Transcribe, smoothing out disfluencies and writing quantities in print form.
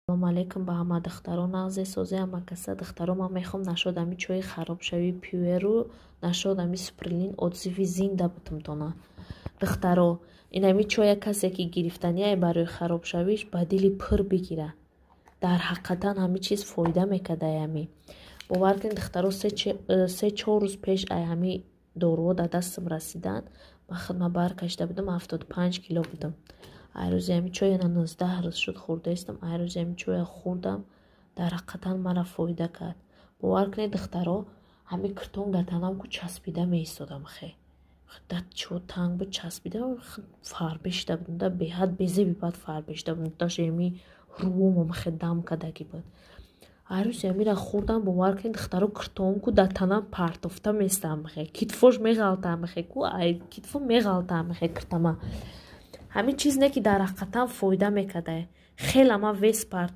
салом алейкум ба ҳама духтарон азизози ҳамакаса. духтаро ман мехом нашод ами чои харобшавӣ пюеру нашод ами суприлин отзиви зинда бутумтона. духтаро инами чоя касе ки гирифтанияе барои харобшавиш ба дили пир бигира. дар ҳақиқатан ҳами чиз фоида мекардаи ами. бовар кунед духтаро 3-4 рӯз пеш ай ҳами доруҳо дар дастам расидан. ман хидмат баркашида будам 75 кило будам. айрӯзи ами чоя 19 рӯз шуд хӯрдаистам. айрӯзи ами чоя хӯрдам, дар ҳақиқатан мара фоида кард. бовар кунед духтаро ҳами киртон гатанам ку часпида меистодам. хе да чо танг буд часпида фарбешида будам, да беҳад безеби бад фарбешида будам, дашт ами рӯмам хе дам кадаги буд. айрӯзи амира хӯрдам, бовар кунед духтаро киртон ку да танам партофта местам. хе китфош меғалтам, хе ку ай китфо меғалтам, хе киртама ҳамин чиз не ки дар ҳақиқатан фоида мекарда. хелама вес парт